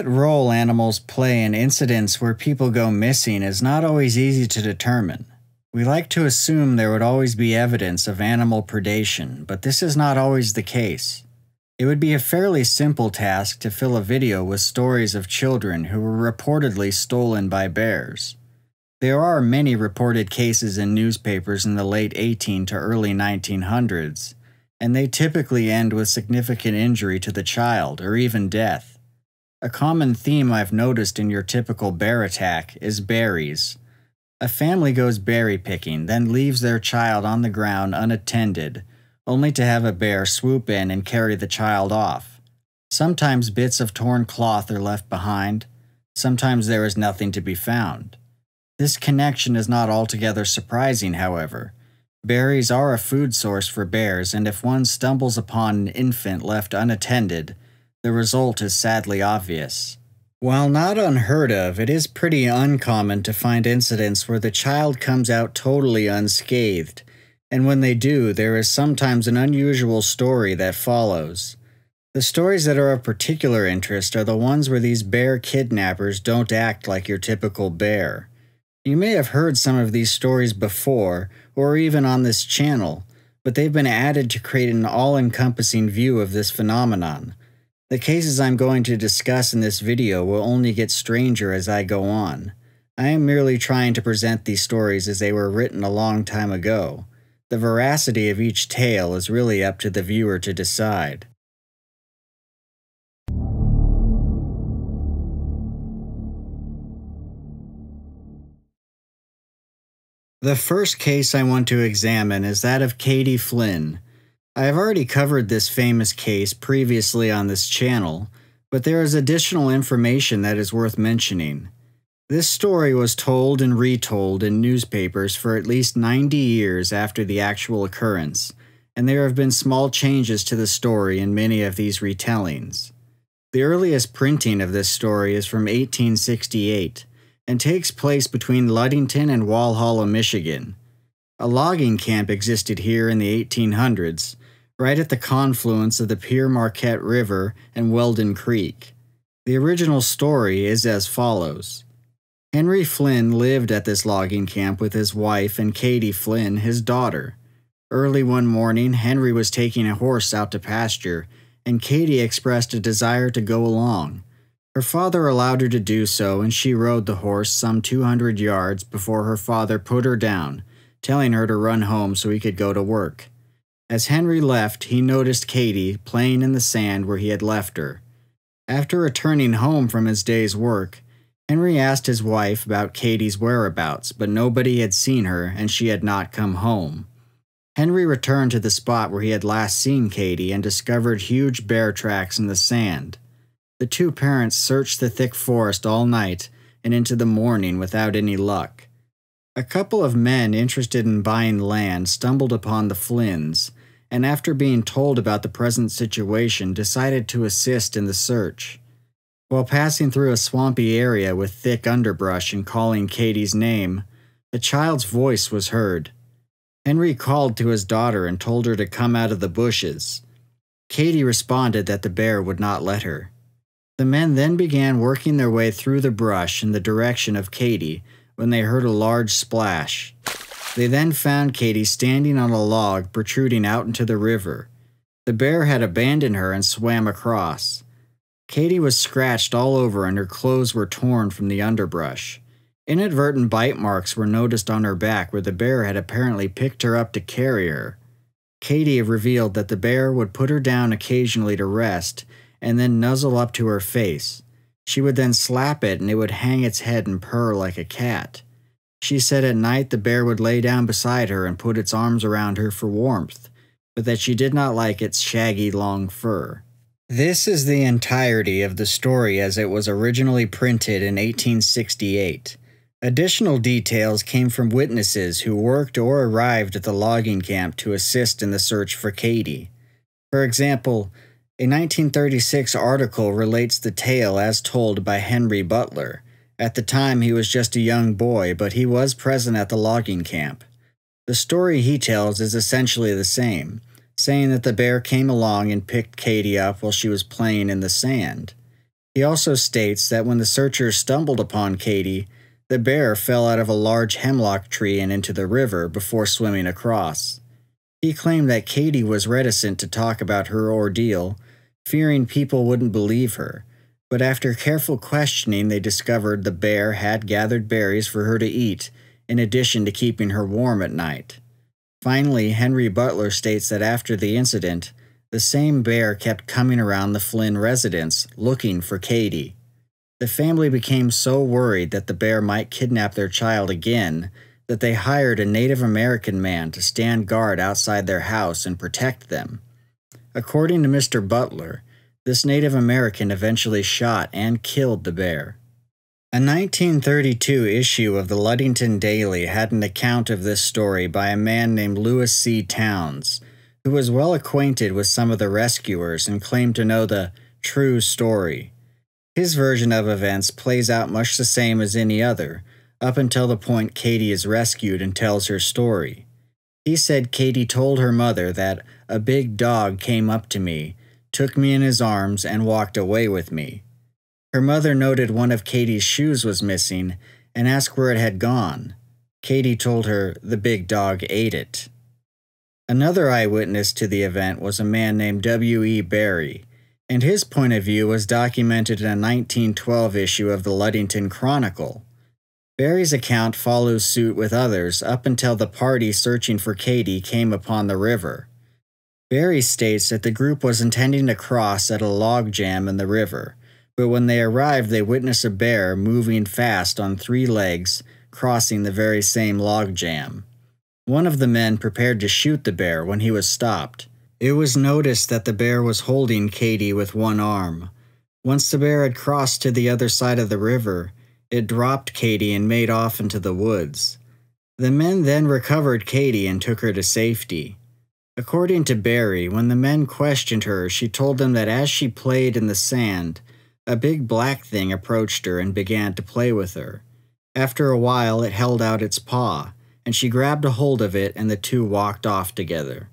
What role animals play in incidents where people go missing is not always easy to determine. We like to assume there would always be evidence of animal predation, but this is not always the case. It would be a fairly simple task to fill a video with stories of children who were reportedly stolen by bears. There are many reported cases in newspapers in the late 18 to early 1900s, and they typically end with significant injury to the child or even death. A common theme I've noticed in your typical bear attack is berries. A family goes berry picking, then leaves their child on the ground unattended, only to have a bear swoop in and carry the child off. Sometimes bits of torn cloth are left behind, sometimes there is nothing to be found. This connection is not altogether surprising, however. Berries are a food source for bears, and if one stumbles upon an infant left unattended, the result is sadly obvious. While not unheard of, it is pretty uncommon to find incidents where the child comes out totally unscathed, and when they do, there is sometimes an unusual story that follows. The stories that are of particular interest are the ones where these bear kidnappers don't act like your typical bear. You may have heard some of these stories before, or even on this channel, but they've been added to create an all-encompassing view of this phenomenon. The cases I'm going to discuss in this video will only get stranger as I go on. I am merely trying to present these stories as they were written a long time ago. The veracity of each tale is really up to the viewer to decide. The first case I want to examine is that of Katie Flynn. I have already covered this famous case previously on this channel, but there is additional information that is worth mentioning. This story was told and retold in newspapers for at least 90 years after the actual occurrence, and there have been small changes to the story in many of these retellings. The earliest printing of this story is from 1868, and takes place between Ludington and Walhalla, Michigan. A logging camp existed here in the 1800s, right at the confluence of the Pere Marquette River and Weldon Creek. The original story is as follows. Henry Flynn lived at this logging camp with his wife and Katie Flynn, his daughter. Early one morning, Henry was taking a horse out to pasture, and Katie expressed a desire to go along. Her father allowed her to do so, and she rode the horse some 200 yards before her father put her down, telling her to run home so he could go to work. As Henry left, he noticed Katie playing in the sand where he had left her. After returning home from his day's work, Henry asked his wife about Katie's whereabouts, but nobody had seen her and she had not come home. Henry returned to the spot where he had last seen Katie and discovered huge bear tracks in the sand. The two parents searched the thick forest all night and into the morning without any luck. A couple of men interested in buying land stumbled upon the Flynns, and after being told about the present situation, decided to assist in the search. While passing through a swampy area with thick underbrush and calling Katie's name, a child's voice was heard. Henry called to his daughter and told her to come out of the bushes. Katie responded that the bear would not let her. The men then began working their way through the brush in the direction of Katie when they heard a large splash. They then found Katie standing on a log protruding out into the river. The bear had abandoned her and swam across. Katie was scratched all over and her clothes were torn from the underbrush. Inadvertent bite marks were noticed on her back where the bear had apparently picked her up to carry her. Katie revealed that the bear would put her down occasionally to rest and then nuzzle up to her face. She would then slap it and it would hang its head and purr like a cat. She said at night the bear would lay down beside her and put its arms around her for warmth, but that she did not like its shaggy long fur. This is the entirety of the story as it was originally printed in 1868. Additional details came from witnesses who worked or arrived at the logging camp to assist in the search for Katie. For example, a 1936 article relates the tale as told by Henry Butler. At the time he was just a young boy, but he was present at the logging camp. The story he tells is essentially the same, saying that the bear came along and picked Katie up while she was playing in the sand. He also states that when the searchers stumbled upon Katie, the bear fell out of a large hemlock tree and into the river before swimming across. He claimed that Katie was reticent to talk about her ordeal, fearing people wouldn't believe her, but after careful questioning they discovered the bear had gathered berries for her to eat, in addition to keeping her warm at night. Finally, Henry Butler states that after the incident, the same bear kept coming around the Flynn residence looking for Katie. The family became so worried that the bear might kidnap their child again that they hired a Native American man to stand guard outside their house and protect them. According to Mr. Butler, this Native American eventually shot and killed the bear. A 1932 issue of the Ludington Daily had an account of this story by a man named Lewis C. Towns, who was well acquainted with some of the rescuers and claimed to know the true story. His version of events plays out much the same as any other, up until the point Katie is rescued and tells her story. He said Katie told her mother that a big dog came up to me, took me in his arms, and walked away with me. Her mother noted one of Katie's shoes was missing and asked where it had gone. Katie told her the big dog ate it. Another eyewitness to the event was a man named W.E. Barry, and his point of view was documented in a 1912 issue of the Ludington Chronicle. Barry's account follows suit with others up until the party searching for Katie came upon the river. Barry states that the group was intending to cross at a log jam in the river, but when they arrived they witnessed a bear moving fast on 3 legs, crossing the very same log jam. One of the men prepared to shoot the bear when he was stopped. It was noticed that the bear was holding Katie with one arm. Once the bear had crossed to the other side of the river, it dropped Katie and made off into the woods. The men then recovered Katie and took her to safety. According to Barry, when the men questioned her, she told them that as she played in the sand, a big black thing approached her and began to play with her. After a while, it held out its paw, and she grabbed a hold of it and the two walked off together.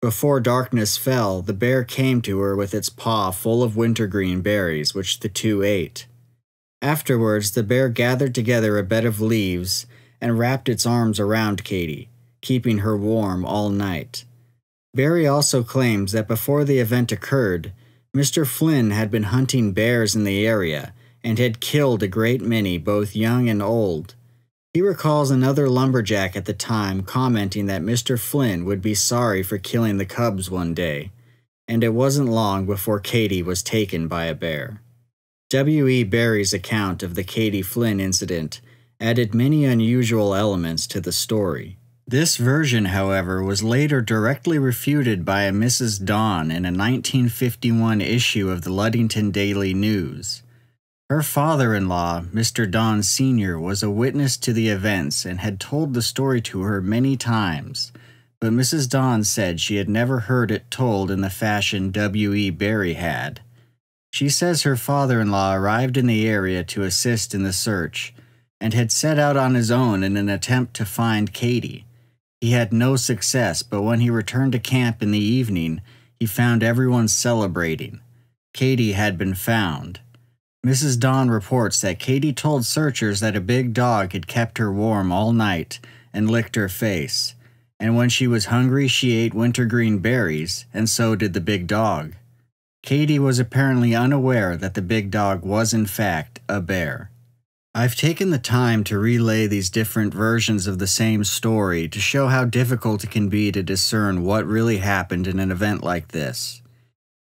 Before darkness fell, the bear came to her with its paw full of wintergreen berries, which the two ate. Afterwards, the bear gathered together a bed of leaves and wrapped its arms around Katie, keeping her warm all night. Barry also claims that before the event occurred, Mr. Flynn had been hunting bears in the area and had killed a great many, both young and old. He recalls another lumberjack at the time commenting that Mr. Flynn would be sorry for killing the cubs one day, and it wasn't long before Katie was taken by a bear. W.E. Barry's account of the Katie Flynn incident added many unusual elements to the story. This version, however, was later directly refuted by a Mrs. Dawn in a 1951 issue of the Ludington Daily News. Her father-in-law, Mr. Dawn Sr., was a witness to the events and had told the story to her many times, but Mrs. Dawn said she had never heard it told in the fashion W.E. Barry had. She says her father-in-law arrived in the area to assist in the search and had set out on his own in an attempt to find Katie. He had no success, but when he returned to camp in the evening, he found everyone celebrating. Katie had been found. Mrs. Dawn reports that Katie told searchers that a big dog had kept her warm all night and licked her face, and when she was hungry she ate wintergreen berries, and so did the big dog. Katie was apparently unaware that the big dog was in fact a bear. I've taken the time to relay these different versions of the same story to show how difficult it can be to discern what really happened in an event like this.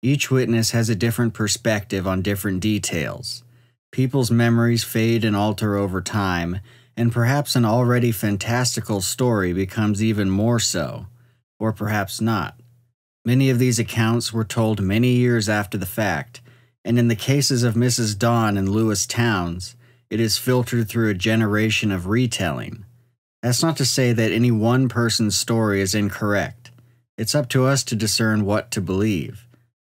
Each witness has a different perspective on different details. People's memories fade and alter over time, and perhaps an already fantastical story becomes even more so, or perhaps not. Many of these accounts were told many years after the fact, and in the cases of Mrs. Dawn and Lewis Towns, it is filtered through a generation of retelling. That's not to say that any one person's story is incorrect. It's up to us to discern what to believe.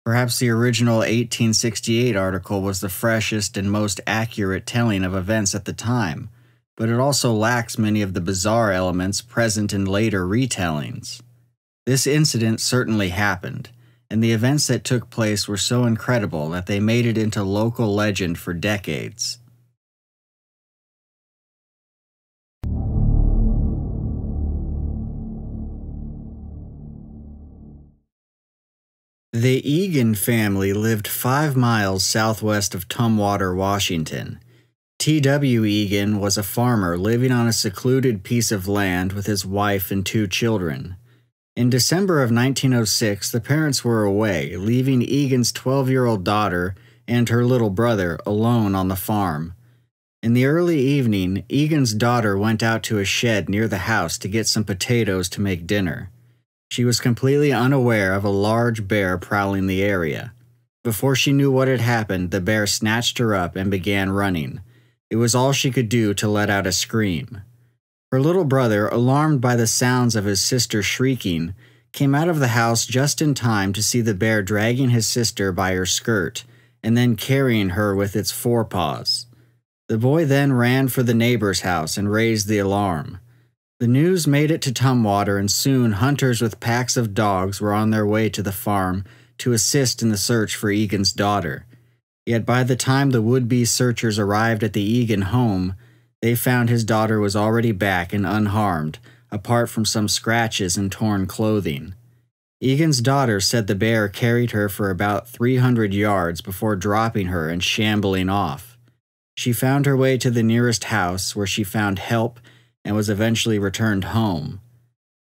Perhaps the original 1868 article was the freshest and most accurate telling of events at the time, but it also lacks many of the bizarre elements present in later retellings. This incident certainly happened, and the events that took place were so incredible that they made it into local legend for decades. The Eagan family lived 5 miles southwest of Tumwater, Washington. T.W. Eagan was a farmer living on a secluded piece of land with his wife and 2 children. In December of 1906, the parents were away, leaving Eagan's 12-year-old daughter and her little brother alone on the farm. In the early evening, Eagan's daughter went out to a shed near the house to get some potatoes to make dinner. She was completely unaware of a large bear prowling the area. Before she knew what had happened, the bear snatched her up and began running. It was all she could do to let out a scream. Her little brother, alarmed by the sounds of his sister shrieking, came out of the house just in time to see the bear dragging his sister by her skirt and then carrying her with its forepaws. The boy then ran for the neighbor's house and raised the alarm. The news made it to Tumwater, and soon hunters with packs of dogs were on their way to the farm to assist in the search for Eagan's daughter. Yet by the time the would-be searchers arrived at the Eagan home, they found his daughter was already back and unharmed, apart from some scratches and torn clothing. Eagan's daughter said the bear carried her for about 300 yards before dropping her and shambling off. She found her way to the nearest house, where she found help and was eventually returned home.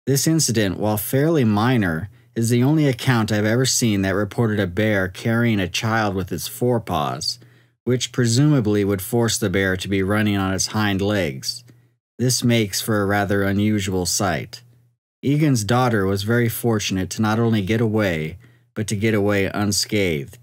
This incident, while fairly minor, is the only account I've ever seen that reported a bear carrying a child with its forepaws, which presumably would force the bear to be running on its hind legs. This makes for a rather unusual sight. Eagan's daughter was very fortunate to not only get away, but to get away unscathed.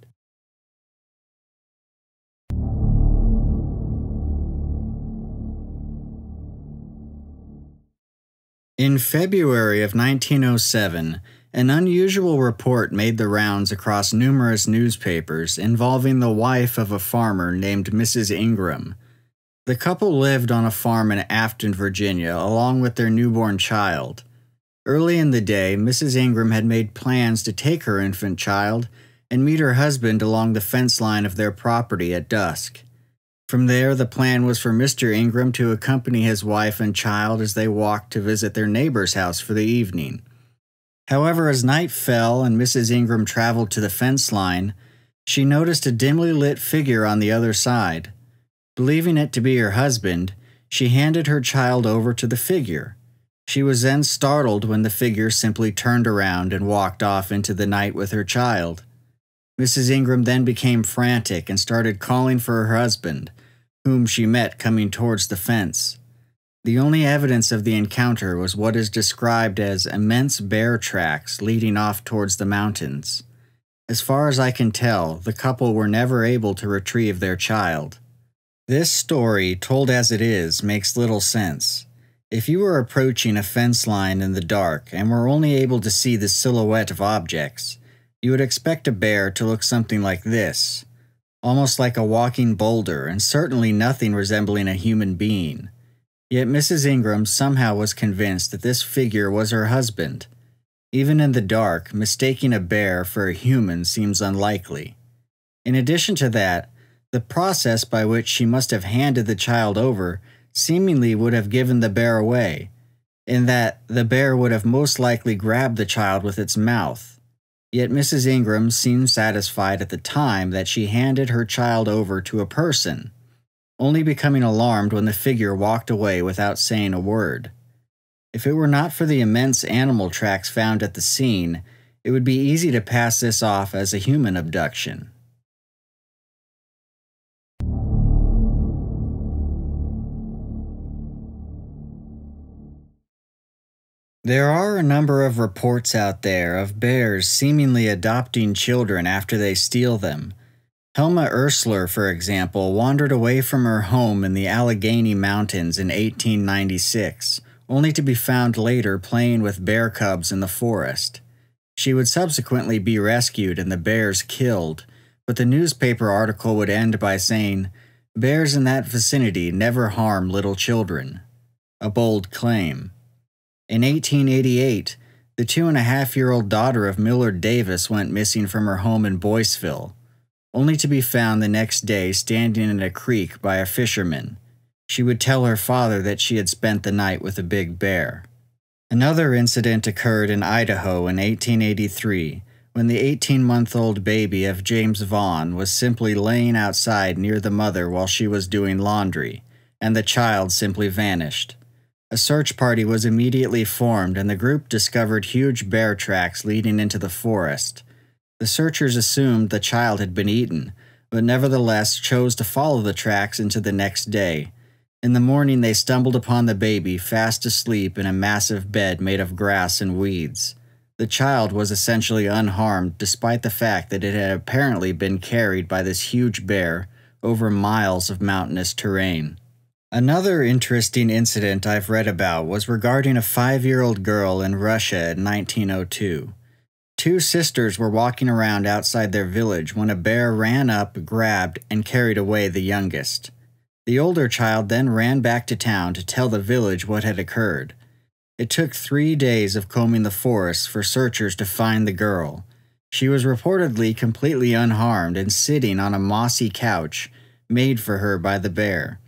In February of 1907, an unusual report made the rounds across numerous newspapers involving the wife of a farmer named Mrs. Ingram. The couple lived on a farm in Afton, Virginia, along with their newborn child. Early in the day, Mrs. Ingram had made plans to take her infant child and meet her husband along the fence line of their property at dusk. From there, the plan was for Mr. Ingram to accompany his wife and child as they walked to visit their neighbor's house for the evening. However, as night fell and Mrs. Ingram traveled to the fence line, she noticed a dimly lit figure on the other side. Believing it to be her husband, she handed her child over to the figure. She was then startled when the figure simply turned around and walked off into the night with her child. Mrs. Ingram then became frantic and started calling for her husband, whom she met coming towards the fence. The only evidence of the encounter was what is described as immense bear tracks leading off towards the mountains. As far as I can tell, the couple were never able to retrieve their child. This story, told as it is, makes little sense. If you were approaching a fence line in the dark and were only able to see the silhouette of objects, you would expect a bear to look something like this, almost like a walking boulder, and certainly nothing resembling a human being. Yet Mrs. Ingram somehow was convinced that this figure was her husband. Even in the dark, mistaking a bear for a human seems unlikely. In addition to that, the process by which she must have handed the child over seemingly would have given the bear away, in that the bear would have most likely grabbed the child with its mouth. Yet Mrs. Ingram seemed satisfied at the time that she handed her child over to a person, only becoming alarmed when the figure walked away without saying a word. If it were not for the immense animal tracks found at the scene, it would be easy to pass this off as a human abduction. There are a number of reports out there of bears seemingly adopting children after they steal them. Helma Ursler, for example, wandered away from her home in the Allegheny Mountains in 1896, only to be found later playing with bear cubs in the forest. She would subsequently be rescued and the bears killed, but the newspaper article would end by saying, "Bears in that vicinity never harm little children." A bold claim. In 1888, The 2.5-year-old daughter of Millard Davis went missing from her home in Boyceville, only to be found the next day standing in a creek by a fisherman. She would tell her father that she had spent the night with a big bear. Another incident occurred in Idaho in 1883, when the 18-month-old baby of James Vaughn was simply laying outside near the mother while she was doing laundry, and the child simply vanished. A search party was immediately formed, and the group discovered huge bear tracks leading into the forest. The searchers assumed the child had been eaten, but nevertheless chose to follow the tracks into the next day. In the morning, they stumbled upon the baby fast asleep in a massive bed made of grass and weeds. The child was essentially unharmed despite the fact that it had apparently been carried by this huge bear over miles of mountainous terrain. Another interesting incident I've read about was regarding a 5-year-old girl in Russia in 1902. Two sisters were walking around outside their village when a bear ran up, grabbed, and carried away the youngest. The older child then ran back to town to tell the village what had occurred. It took 3 days of combing the forest for searchers to find the girl. She was reportedly completely unharmed and sitting on a mossy couch made for her by the bear.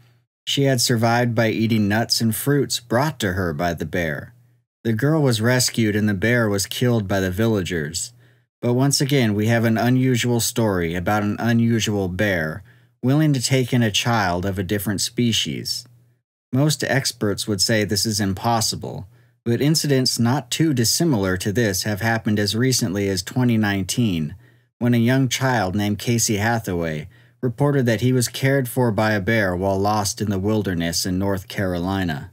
She had survived by eating nuts and fruits brought to her by the bear. The girl was rescued and the bear was killed by the villagers. But once again, we have an unusual story about an unusual bear willing to take in a child of a different species. Most experts would say this is impossible, but incidents not too dissimilar to this have happened as recently as 2019, when a young child named Casey Hathaway reported that he was cared for by a bear while lost in the wilderness in North Carolina.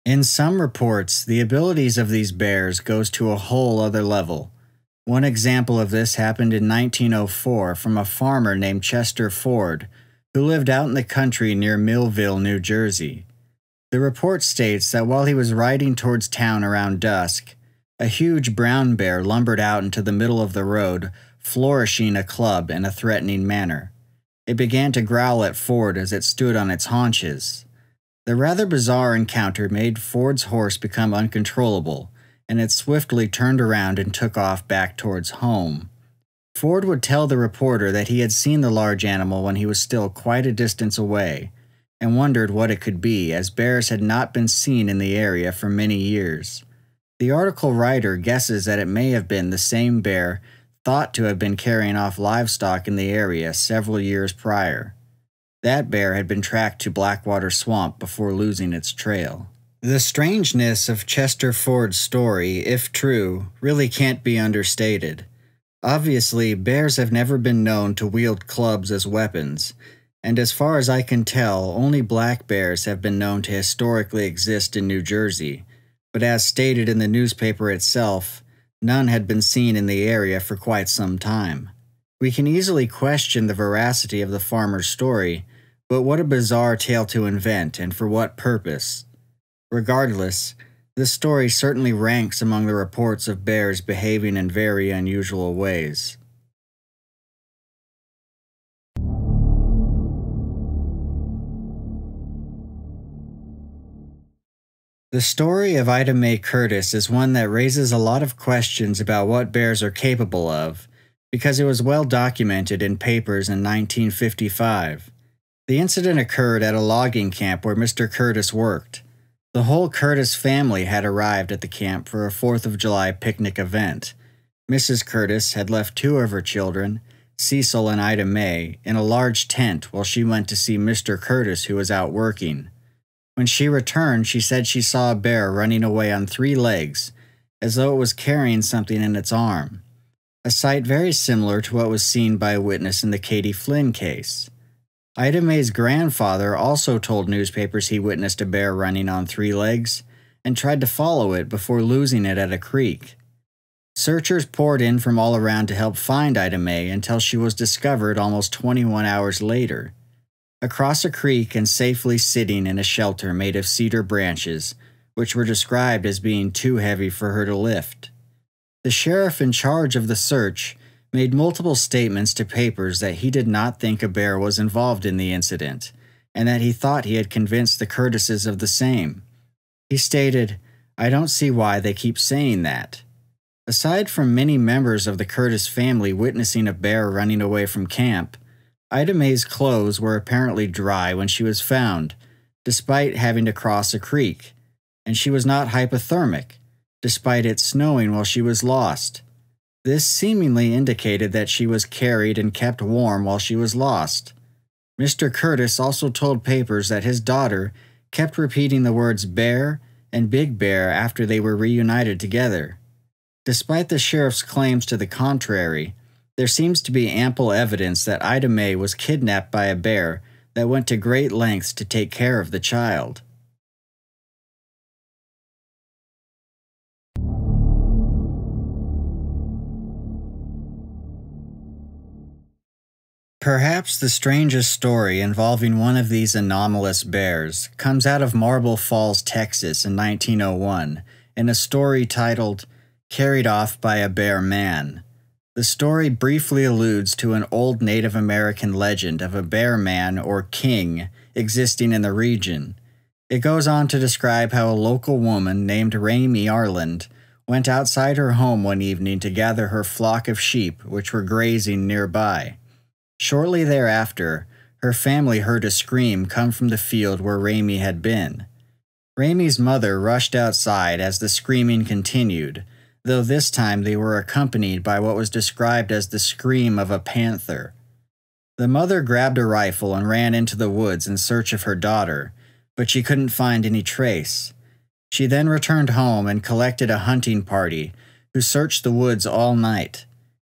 In some reports, the abilities of these bears goes to a whole other level. One example of this happened in 1904 from a farmer named Chester Ford, who lived out in the country near Millville, New Jersey. The report states that while he was riding towards town around dusk, a huge brown bear lumbered out into the middle of the road, flourishing a club in a threatening manner. It began to growl at Ford as it stood on its haunches. The rather bizarre encounter made Ford's horse become uncontrollable, and it swiftly turned around and took off back towards home. Ford would tell the reporter that he had seen the large animal when he was still quite a distance away, and wondered what it could be, as bears had not been seen in the area for many years. The article writer guesses that it may have been the same bear thought to have been carrying off livestock in the area several years prior. That bear had been tracked to Blackwater Swamp before losing its trail. The strangeness of Chester Ford's story, if true, really can't be understated. Obviously, bears have never been known to wield clubs as weapons, and as far as I can tell, only black bears have been known to historically exist in New Jersey, but as stated in the newspaper itself, none had been seen in the area for quite some time. We can easily question the veracity of the farmer's story, but what a bizarre tale to invent, and for what purpose. Regardless, this story certainly ranks among the reports of bears behaving in very unusual ways. The story of Ida Mae Curtis is one that raises a lot of questions about what bears are capable of, because it was well documented in papers in 1955. The incident occurred at a logging camp where Mr. Curtis worked. The whole Curtis family had arrived at the camp for a 4th of July picnic event. Mrs. Curtis had left 2 of her children, Cecil and Ida Mae, in a large tent while she went to see Mr. Curtis, who was out working. When she returned, she said she saw a bear running away on 3 legs, as though it was carrying something in its arm. A sight very similar to what was seen by a witness in the Katie Flynn case. Ida Mae's grandfather also told newspapers he witnessed a bear running on 3 legs and tried to follow it before losing it at a creek. Searchers poured in from all around to help find Ida Mae until she was discovered almost 21 hours later. Across a creek and safely sitting in a shelter made of cedar branches, which were described as being too heavy for her to lift. The sheriff in charge of the search, made multiple statements to papers that he did not think a bear was involved in the incident, and that he thought he had convinced the Curtises of the same. He stated, "I don't see why they keep saying that." Aside from many members of the Curtis family witnessing a bear running away from camp, Ida Mae's clothes were apparently dry when she was found, despite having to cross a creek, and she was not hypothermic, despite it snowing while she was lost. This seemingly indicated that she was carried and kept warm while she was lost. Mr. Curtis also told papers that his daughter kept repeating the words bear and big bear after they were reunited together. Despite the sheriff's claims to the contrary, there seems to be ample evidence that Ida Mae was kidnapped by a bear that went to great lengths to take care of the child. Perhaps the strangest story involving one of these anomalous bears comes out of Marble Falls, Texas in 1901, in a story titled Carried Off by a Bear Man. The story briefly alludes to an old Native American legend of a bear man or king existing in the region. It goes on to describe how a local woman named Ramey Arland went outside her home one evening to gather her flock of sheep which were grazing nearby. Shortly thereafter, her family heard a scream come from the field where Ramey had been. Ramey's mother rushed outside as the screaming continued, though this time they were accompanied by what was described as the scream of a panther. The mother grabbed a rifle and ran into the woods in search of her daughter, but she couldn't find any trace. She then returned home and collected a hunting party, who searched the woods all night.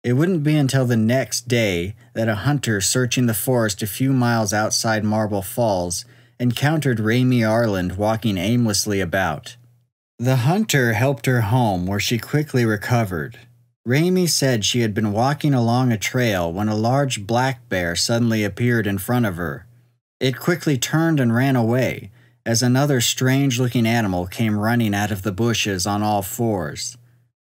It wouldn't be until the next day that a hunter searching the forest a few miles outside Marble Falls encountered Ramey Arland walking aimlessly about. The hunter helped her home, where she quickly recovered. Ramey said she had been walking along a trail when a large black bear suddenly appeared in front of her. It quickly turned and ran away, as another strange-looking animal came running out of the bushes on all fours.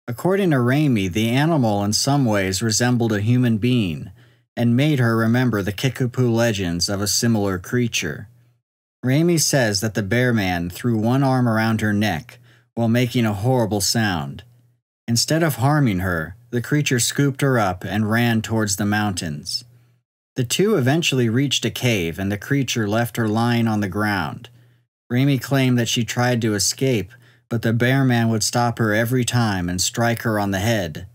According to Ramey, the animal in some ways resembled a human being, and made her remember the Kickapoo legends of a similar creature. Ramey says that the bear man threw one arm around her neck, while making a horrible sound. Instead of harming her, the creature scooped her up and ran towards the mountains. The two eventually reached a cave, and the creature left her lying on the ground. Ramey claimed that she tried to escape, but the bear man would stop her every time and strike her on the head.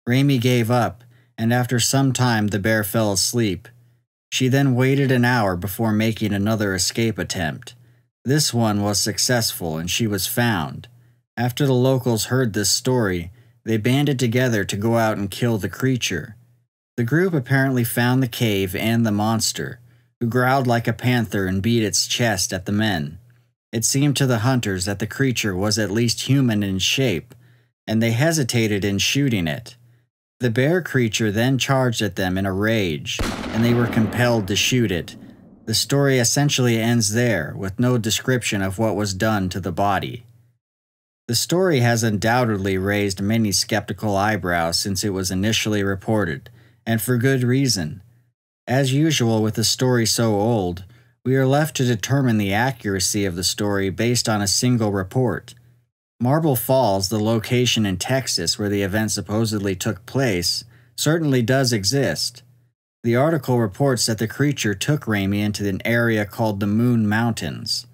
Ramey gave up, and after some time the bear fell asleep. She then waited an hour before making another escape attempt. This one was successful, and she was found. After the locals heard this story, they banded together to go out and kill the creature. The group apparently found the cave and the monster, who growled like a panther and beat its chest at the men. It seemed to the hunters that the creature was at least human in shape, and they hesitated in shooting it. The bear creature then charged at them in a rage, and they were compelled to shoot it. The story essentially ends there, with no description of what was done to the body. The story has undoubtedly raised many skeptical eyebrows since it was initially reported, and for good reason. As usual with a story so old, we are left to determine the accuracy of the story based on a single report. Marble Falls, the location in Texas where the event supposedly took place, certainly does exist. The article reports that the creature took Ramey into an area called the Moon Mountains.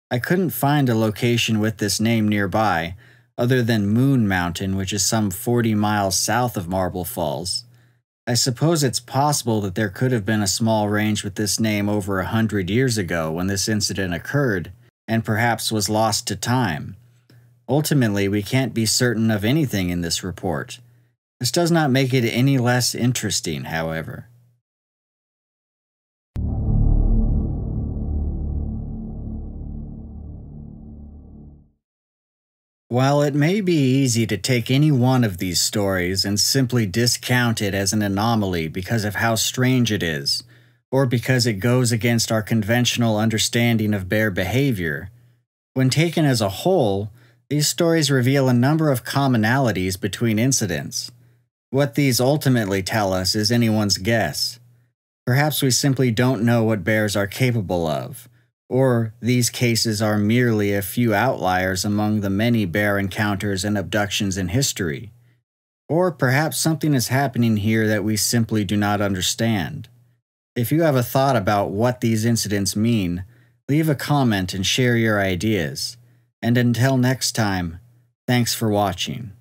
I couldn't find a location with this name nearby, other than Moon Mountain, which is some 40 miles south of Marble Falls. I suppose it's possible that there could have been a small range with this name over 100 years ago when this incident occurred, and perhaps was lost to time. Ultimately, we can't be certain of anything in this report. This does not make it any less interesting, however. While it may be easy to take any one of these stories and simply discount it as an anomaly because of how strange it is, or because it goes against our conventional understanding of bear behavior, when taken as a whole, these stories reveal a number of commonalities between incidents. What these ultimately tell us is anyone's guess. Perhaps we simply don't know what bears are capable of, or these cases are merely a few outliers among the many bear encounters and abductions in history. Or perhaps something is happening here that we simply do not understand. If you have a thought about what these incidents mean, leave a comment and share your ideas. And until next time, thanks for watching.